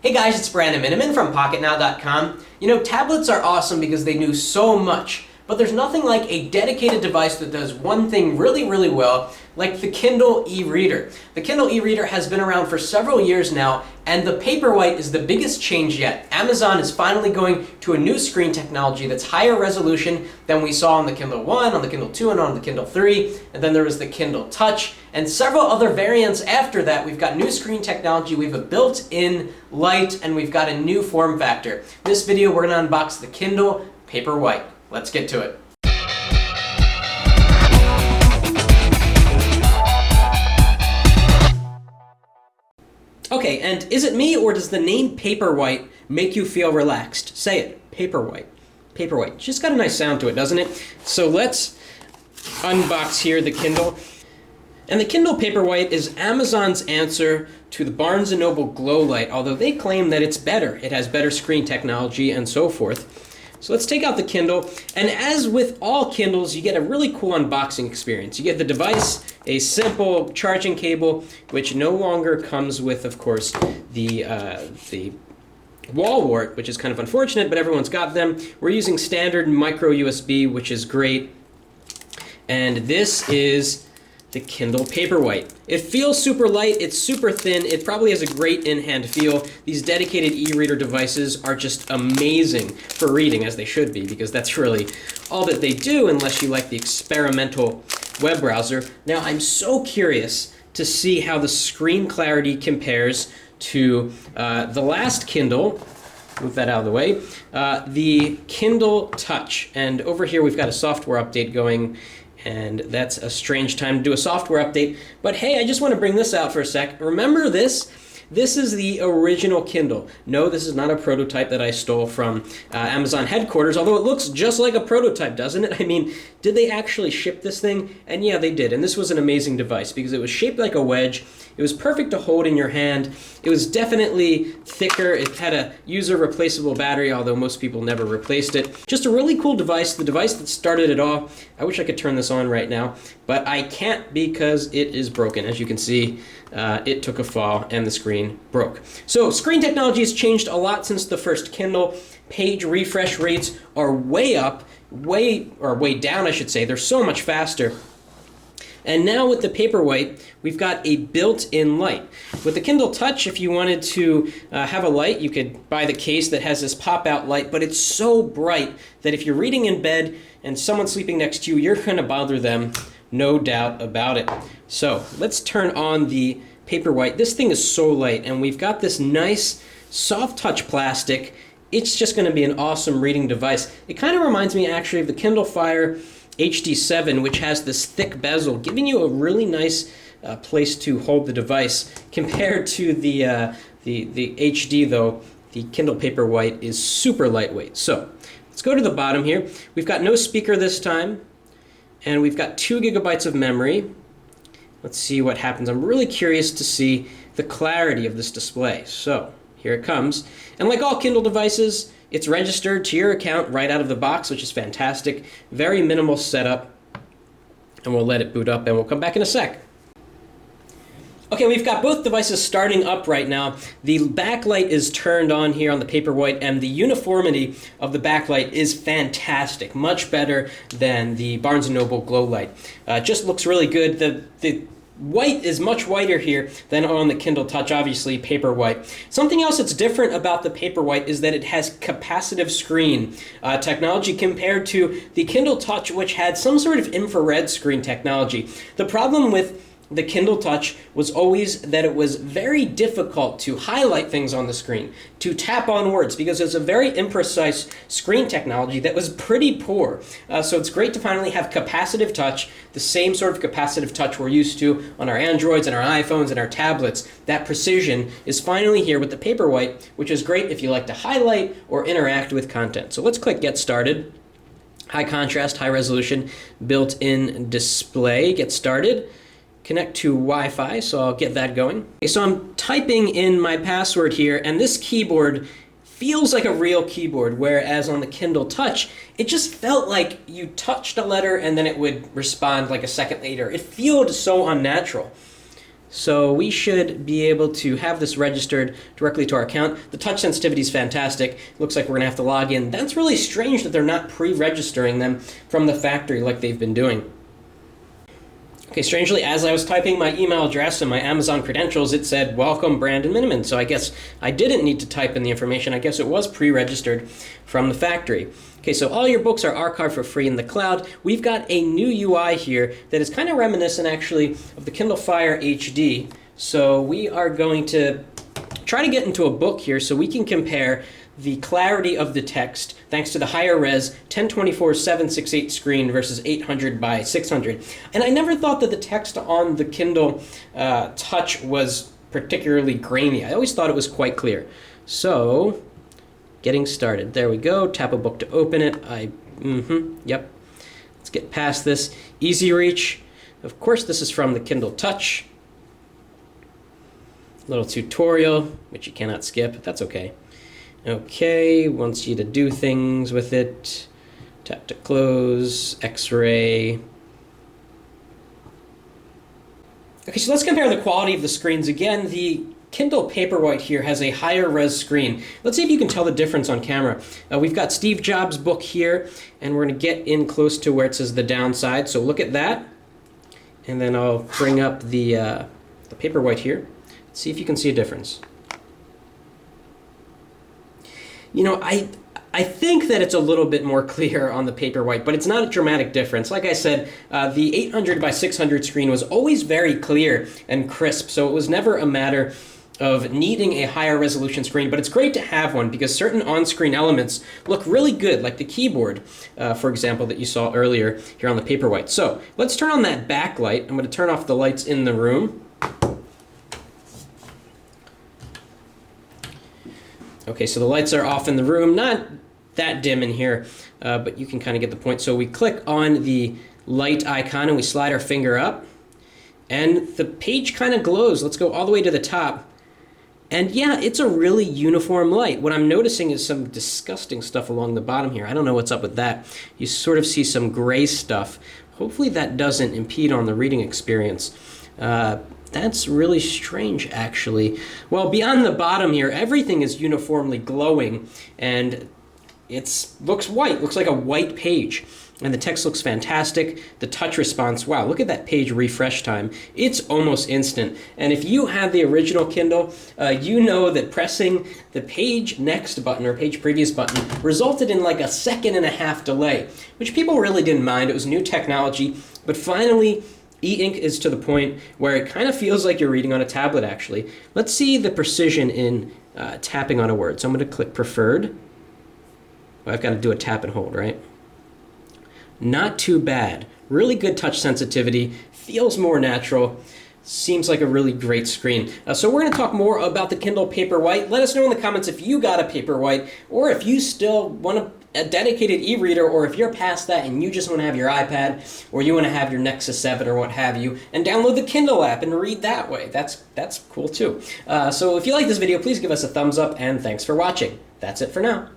Hey guys, it's Brandon Miniman from Pocketnow.com. You know, tablets are awesome because they do so much, but there's nothing like a dedicated device that does one thing really well, like the Kindle eReader. The Kindle eReader has been around for several years now, and the Paperwhite is the biggest change yet. Amazon is finally going to a new screen technology that's higher resolution than we saw on the Kindle 1, on the Kindle 2, and on the Kindle 3, and then there was the Kindle Touch, and several other variants after that. We've got new screen technology, we have a built-in light, and we've got a new form factor. This video, we're going to unbox the Kindle Paperwhite. Let's get to it. Okay, and is it me or does the name Paperwhite make you feel relaxed? Say it, Paperwhite. Paperwhite. It's just got a nice sound to it, doesn't it? So let's unbox here the Kindle. And the Kindle Paperwhite is Amazon's answer to the Barnes & Noble Glow Light, although they claim that it's better. It has better screen technology and so forth. So let's take out the Kindle, and as with all Kindles, you get a really cool unboxing experience. You get the device, a simple charging cable, which no longer comes with, of course, the wall wart, which is kind of unfortunate, but everyone's got them. We're using standard micro USB, which is great. And this is the Kindle Paperwhite. It feels super light, it's super thin, it probably has a great in-hand feel. These dedicated e-reader devices are just amazing for reading, as they should be, because that's really all that they do unless you like the experimental web browser. Now, I'm so curious to see how the screen clarity compares to the last Kindle. Move that out of the way. The Kindle Touch. And over here we've got a software update going, and that's a strange time to do a software update. But hey, I just want to bring this out for a sec. Remember this? This is the original Kindle. No, this is not a prototype that I stole from Amazon headquarters, although it looks just like a prototype, doesn't it? I mean, did they actually ship this thing? And yeah, they did. And this was an amazing device because it was shaped like a wedge. It was perfect to hold in your hand. It was definitely thicker. It had a user replaceable battery, although most people never replaced it. Just a really cool device, the device that started it all. I wish I could turn this on right now, but I can't because it is broken. As you can see, it took a fall and the screen broke. So screen technology has changed a lot since the first Kindle. Page refresh rates are way up, way down, I should say. They're so much faster. And now with the Paperwhite, we've got a built-in light. With the Kindle Touch, if you wanted to have a light, you could buy the case that has this pop-out light, but it's so bright that if you're reading in bed and someone's sleeping next to you, you're going to bother them, no doubt about it. So let's turn on the Paperwhite. This thing is so light, and we've got this nice soft touch plastic. It's just going to be an awesome reading device. It kind of reminds me actually of the Kindle Fire HD7, which has this thick bezel, giving you a really nice place to hold the device. Compared to the HD, though, the Kindle Paperwhite is super lightweight. So let's go to the bottom here. We've got no speaker this time, and we've got 2 gigabytes of memory. Let's see what happens. I'm really curious to see the clarity of this display. So here it comes. And like all Kindle devices, it's registered to your account right out of the box, which is fantastic. Very minimal setup. And we'll let it boot up, and we'll come back in a sec. Okay, we've got both devices starting up right now. The backlight is turned on here on the Paperwhite, and the uniformity of the backlight is fantastic. Much better than the Barnes & Noble Glow Light. Just looks really good. The white is much whiter here than on the Kindle Touch, obviously Paperwhite. Something else that's different about the Paperwhite is that it has capacitive screen technology compared to the Kindle Touch, which had some sort of infrared screen technology. The problem with the Kindle Touch was always that it was very difficult to highlight things on the screen, to tap on words, because it's a very imprecise screen technology that was pretty poor. So it's great to finally have capacitive touch, the same sort of capacitive touch we're used to on our Androids and our iPhones and our tablets. That precision is finally here with the Paperwhite, which is great if you like to highlight or interact with content. So let's click Get Started. High contrast, high resolution, built-in display. Get started. Connect to Wi-Fi, so I'll get that going. Okay, so I'm typing in my password here, and this keyboard feels like a real keyboard, whereas on the Kindle Touch, it just felt like you touched a letter and then it would respond like a second later. It feels so unnatural. So we should be able to have this registered directly to our account. The touch sensitivity is fantastic. Looks like we're gonna have to log in. That's really strange that they're not pre-registering them from the factory like they've been doing. Okay, strangely, as I was typing my email address and my Amazon credentials, it said, welcome Brandon Miniman. So I guess I didn't need to type in the information. I guess it was pre-registered from the factory. Okay, so all your books are archived for free in the cloud. We've got a new UI here that is kind of reminiscent, actually, of the Kindle Fire HD. So we are going to try to get into a book here so we can compare the clarity of the text thanks to the higher res 1024-768 screen versus 800 by 600. And I never thought that the text on the Kindle Touch was particularly grainy. I always thought it was quite clear. So, getting started. There we go. Tap a book to open it. Yep. Let's get past this. Easy reach. Of course, this is from the Kindle Touch. Little tutorial, which you cannot skip. That's okay. Okay, wants you to do things with it. Tap to close, X-ray. Okay, so let's compare the quality of the screens. Again, the Kindle Paperwhite here has a higher res screen. Let's see if you can tell the difference on camera. We've got Steve Jobs' book here, and we're going to get in close to where it says the downside. So look at that. And then I'll bring up the Paperwhite here. See if you can see a difference. You know, I think that it's a little bit more clear on the Paperwhite, but it's not a dramatic difference. Like I said, the 800 by 600 screen was always very clear and crisp, so it was never a matter of needing a higher resolution screen, but it's great to have one because certain on-screen elements look really good, like the keyboard, for example, that you saw earlier here on the Paperwhite. So let's turn on that backlight. I'm going to turn off the lights in the room. Okay, so the lights are off in the room, not that dim in here, but you can kind of get the point. So we click on the light icon and we slide our finger up, and the page kind of glows. Let's go all the way to the top. And yeah, it's a really uniform light. What I'm noticing is some disgusting stuff along the bottom here. I don't know what's up with that. You sort of see some gray stuff. Hopefully that doesn't impede on the reading experience. That's really strange, actually. Well, beyond the bottom here, everything is uniformly glowing, and it looks white. Looks like a white page. And the text looks fantastic. The touch response, wow, look at that page refresh time. It's almost instant. And if you have the original Kindle, you know that pressing the page next button or page previous button resulted in like a 1.5 second delay, which people really didn't mind. It was new technology, but finally, e-ink is to the point where it kind of feels like you're reading on a tablet, actually. Let's see the precision in tapping on a word. So I'm going to click preferred. Well, I've got to do a tap and hold, right? Not too bad. Really good touch sensitivity. Feels more natural. Seems like a really great screen. So we're going to talk more about the Kindle Paperwhite. Let us know in the comments if you got a Paperwhite, or if you still want a dedicated e-reader, or if you're past that and you just want to have your iPad, or you want to have your Nexus 7 or what have you, and download the Kindle app and read that way. That's cool too. So if you like this video, please give us a thumbs up, and thanks for watching. That's it for now.